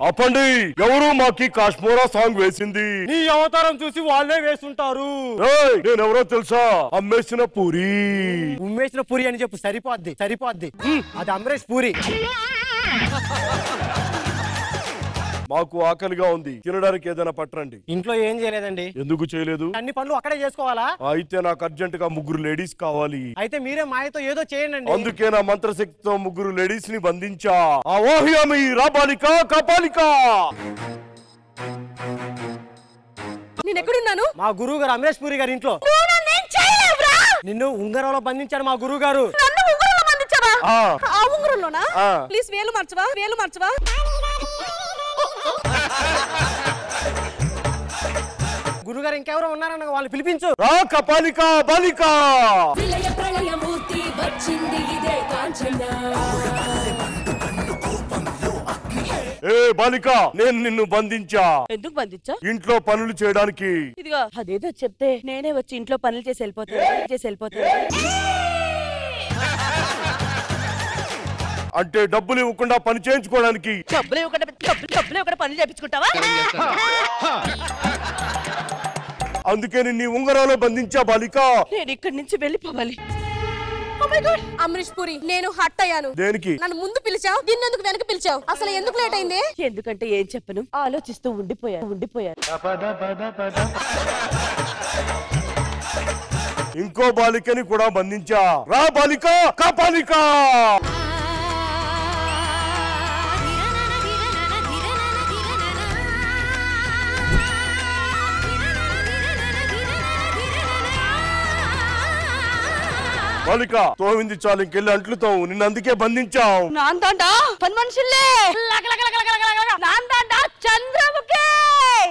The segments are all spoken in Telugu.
అప్పండి, ఎవరు మాకి కాశ్మీరా సాంగ్ వేసింది? నీ అవతారం చూసి వాళ్ళే వేస్తుంటారు. నేనెవరో తెలుసా? అమ్మేసిన పూరి. ఉమ్మేసిన పూరి అని చెప్పు, సరిపోద్ది. అది అమరేష్ పూరి. మాకు ఆకలిగా ఉంది, తినడానికి ఏదైనా పట్టరండి. ఇంట్లో ఏం చేయలేదండి. ఎందుకు చేయలేదు? అన్ని పనులు అక్కడే చేసుకోవాలా? అయితే నాకు అర్జెంట్ గా 3 లేడీస్ కావాలి. అయితే మీరే మాయతో ఏదో చేయండి. అందుకే నా మంత్రశక్తితో 3 లేడీస్ ని బంధించా. ఆవాహ్యామి రాబాలిక కాపాలిక. నేను ఎక్కడున్నాను? మా గురువు గారు అమరేష్ పూరి గారి ఇంట్లో. నిన్ను ఉంగరంలో బంధించాడు మా గురువు గారు. ఆ ఉంగరంలోనా? ప్లీజ్ వేలు మార్చవా? గురుగారు ఇంకెవరో ఉన్నారన్న, వాళ్ళు పిలిపించు. రా కపాలిక బాలిక. ఏ బాలిక, నేను నిన్ను బంధించా. ఎందుకు బంధించా? ఇంట్లో పనులు చేయడానికి. ఇదిగో అదేదో చెప్తే నేనే వచ్చి ఇంట్లో పనులు చేసి వెళ్ళిపోతా. అంటే డబ్బులు ఇవ్వకుండా పని చేయించుకోవడానికి. డబ్బులు ఇవ్వకుండా పనులు చేయించుకుంటావా? అందుకే నీ ఉంగరాలో బంధించా బాలిక. నేను ఇక్కడి నుంచి వెళ్ళిపోవాలి. అమరీష్ పూరి, నేను హట్ అయ్యాను. దేనికి? నన్ను ముందు పిలిచావు, దీన్నెందుకు వెనక పిలిచావు? అసలు ఎందుకు లేట్ అయింది? ఎందుకంటే ఏం చెప్పను, ఆలోచిస్తూ ఉండిపోయాను. ఇంకో బాలికని కూడా బంధించా. రా బాలిక కాపాలిక. బాలిక, తోవింది చాలు, ఇంకెళ్ళి అంట్లు తోవు. నిన్ను అందుకే బంధించావు.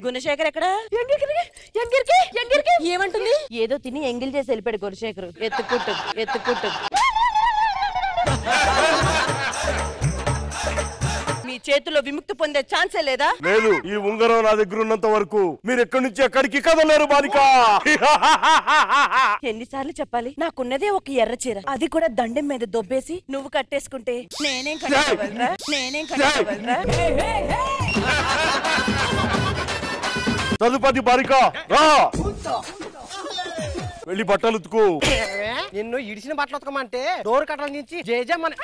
గుణశేఖర్ ఎక్కడ? ఏమంటుంది? ఏదో తిని ఎంగిల్ చేసి వెళ్ళిపోయాడు గుణశేఖర్. ఎత్తుకుంటు మీ చేతిలో విముక్తి పొందే ఛాన్సే లేదా? లేదు. ఈ ఉంగరం నా దగ్గర ఉన్నంత వరకు మీరు ఎక్కడి నుంచి ఎక్కడికి కదలేరు బాలిక. ఎన్నిసార్లు చెప్పాలి? నాకున్నదే ఒక ఎర్ర చీర, అది కూడా దండెం మీద దొబ్బేసి నువ్వు కట్టేసుకుంటే నేనేం కట్టుకోగలరా? తదుపరి బాలిక రా, వెళ్ళి బట్టలు ఉతుకు. నిన్ను ఇడిచిన బట్టలు ఉతకమంటే డోర్ కట్టల నుంచి జేజమ్మని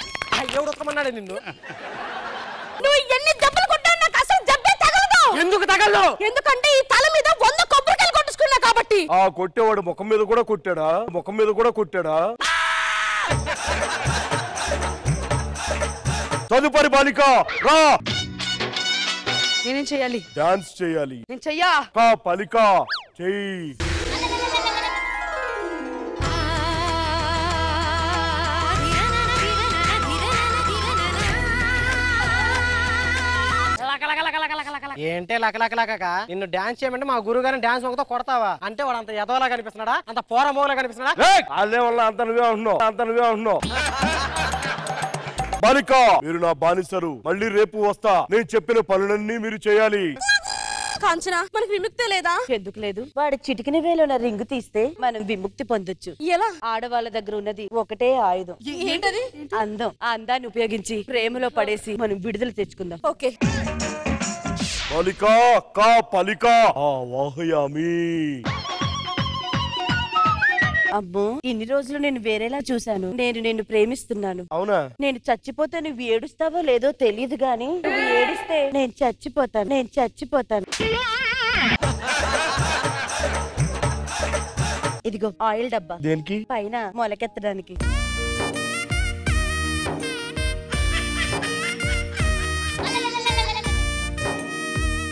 ఎవడు ఉతకమన్నాడు నిన్ను? నువ్వు ఎన్ని దెబ్బలు కొట్టావు, నాకు అసలు దెబ్బే తగలదు. ఎందుకు తగలదు? ఎందుకంటే ఈ తల మీద 100 కొబ్బరికాయలు కొట్టుకున్నా కాబట్టి. ఆ కొట్టేవాడు ముఖం మీద కూడా కొట్టాడా? తదుపరి బాలిక రా. నేనేం చేయాలి? డాన్స్ చేయాలి. నేను చెయ్యా. పలిక చెయ్యి. ఏంటే లకలకలక నిన్ను డాన్స్ చేయమంటే మా గురువు గారిని డాన్స్ ఒకతో కొడతావా? అంటే వాడు అంత ఎదవలా కనిపిస్తున్నాడా? అంత పోరమోలా కనిపిస్తున్నాడా? అల్లే వల్ల అంత నువ్వే ఉంటున్నావు. బాలిక, మీరు నా బానిసరు. మళ్ళీ రేపు వస్తా. నేను చెప్పిన పనులన్నీ మీరు చేయాలి. కాంచన, మనకు విముక్తి లేదా? ఎందుకు లేదు? వాడి చిటికిన వేలున్న రింగు తీస్తే మనం విముక్తి పొందొచ్చు. ఎలా? ఆడవాళ్ళ దగ్గర ఉన్నది ఒకటే ఆయుధం. ఏంటది? అందం. ఆ అందాన్ని ఉపయోగించి ప్రేమలో పడేసి మనం విడుదల తెచ్చుకుందాం. ఓకే. బాలిక పలిక ఆవాహయామి. అమ్మో, ఇన్ని రోజులు నేను వేరేలా చూశాను. నేను నిన్ను ప్రేమిస్తున్నాను. అవునా? నేను చచ్చిపోతే నువ్వు ఏడుస్తావో లేదో తెలియదు గాని నువ్వు ఏడిస్తే నేను చచ్చిపోతాను. ఇదిగో ఆయిల్ డబ్బా. దేనికి? పైన మొలకెత్తడానికి.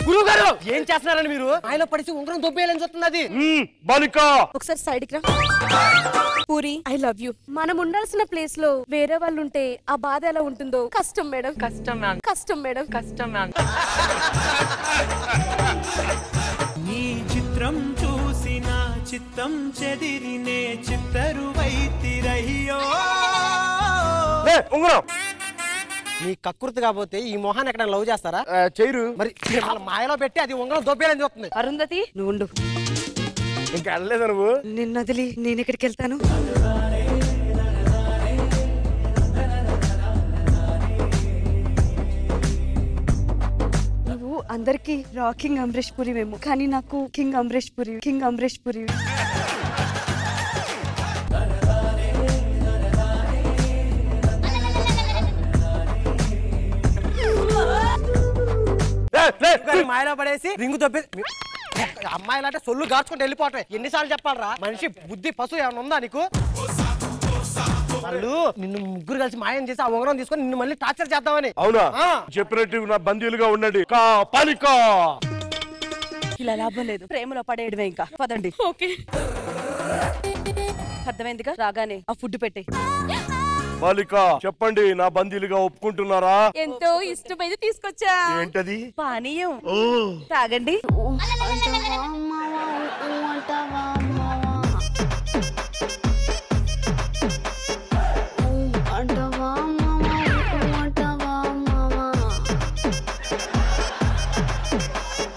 గురువు గారు ఏం చేస్తున్నారని మీరు? ఆయన పడిసి ఉంగరం దొబ్బేయాలని చూస్తున్నది. బాలిక ఒకసారి సైడ్ కి రా. Puri, I love you. మనం ఉండాల్సిన ప్లేస్ లో వేరే వాళ్ళు ఉంటే ఆ బాధ ఎలా ఉంటుందో. కష్టం మేడం. నీ చిత్రం చూసిన చిత్తం చెదిరినే చిత్తరు వైతిరయ్యో. ఉంగరం నీ కకృతి కాకపోతే ఈ మొహాన్ని ఎక్కడ లవ్ చేస్తారా? చేయరు. మరి మాయలో పెట్టి అది ఉంగరం దొబ్బేయాలని చూస్తుంది. అరుంధతి, నువ్వు ఉండు. ఇంకా వెళ్ళలేదా నువ్వు? నిన్ను వదిలి నేను ఎక్కడికి వెళ్తాను? అందరికి రాకింగ్ అమరేష్ పురి మేము, కానీ నాకు కింగ్ అమరేష్ పురి, కింగ్ అమరేష్ పురి. మాయలో పడేసి రింగు తప్పి అమ్మాయిలు అంటే సొల్లు గార్చుకుంటూ వెళ్ళిపోవటం. ఎన్నిసార్లు చెప్పాలరా? మనిషి బుద్ధి పశువు ఏమైనా ఉందా నీకు? వాళ్ళు నిన్ను ముగ్గురు కలిసి మాయం చేసి ఆ ఉంగరం తీసుకొని నిన్ను మళ్ళీ టార్చర్ చేద్దామని. అవునా? చెప్పినట్టు నా బందీలుగా ఉండండి. కాపాలిక ఇలా లాభం లేదు, ప్రేమలో పడేయడమే. ఇంకా పదండి. ఓకే, అర్థమైందిగా? రాగానే ఆ ఫుడ్ పెట్టే. బాలిక చెప్పండి, నా బందీలుగా ఒప్పుకుంటున్నారా? ఎంతో ఇష్టమైతే తీసుకొచ్చా. ఏంటది? పానీయం. తాగండి.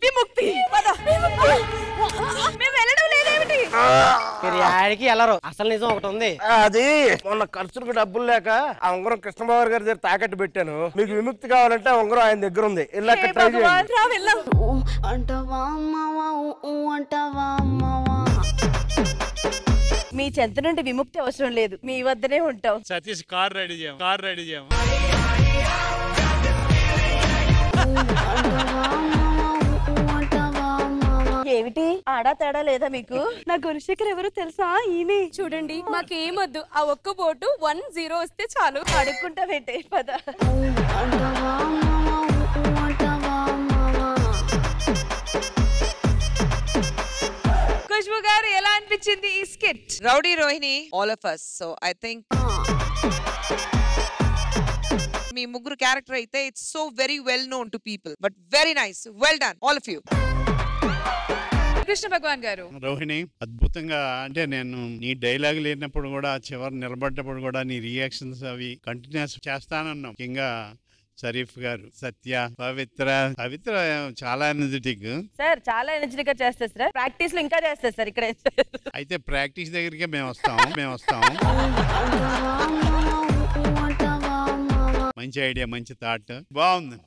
విముక్తి. మేము వెళ్ళడం లేదేమిటి? మీరు యాడికి వెళ్ళరు. అసలు నిజం ఒకటి ఉంది. అది మొన్న ఖర్చులకు డబ్బులు లేక ఆ ఉంగరం కృష్ణబాబు గారి దగ్గర తాకట్టు పెట్టాను. మీకు విముక్తి కావాలంటే ఆ ఉంగరం ఆయన దగ్గర ఉంది. వెళ్ళాక ట్రై చేయండి. రా వెళ్దాం. మీ చెంత నుండి విముక్తి అవసరం లేదు, మీ వద్దనే ఉంటాం. సతీష్ కార్ రెడీ చేయం, కార్ రెడీ చేయం. ఏమిటి ఆడా తేడా లేదా మీకు? నా గురుశేఖర్ ఎవరు తెలుసా? ఈయనే. చూడండి, మాకేమొద్దు, ఆ ఒక్క బోటు 10 వస్తే చాలు. అడుక్కుంటా పెట్టే పద. ఖుష్బు గారు ఎలా అనిపించింది ఈ skit? Rowdy Rohini, all of us. So I think మీ ముగ్గురు క్యారెక్టర్ అయితే it's so very well known to people, but very nice, well done, all of you. Krishna భగవాన్ గారు. రోహిణి అద్భుతంగా, అంటే నేను నీ డైలాగ్ లేనప్పుడు కూడా చివరి నిలబడ్డప్పుడు కూడా నీ రియాక్షన్స్ అవి కంటిన్యూస్ చేస్తానన్నాం. ముఖ్యంగా షరీఫ్ గారు, సత్య, పవిత్ర చాలా ఎనర్జెటిక్ సార్. చాలా ఎనర్జెటిక్ గా చేస్తారు సార్. ప్రాక్టీస్ లో ఇంకా చేస్తారు సార్. ఇక్కడ అయితే ప్రాక్టీస్ దగ్గరికే మేము వస్తాం. మంచి ఐడియా, మంచి థాట్, బాగుంది.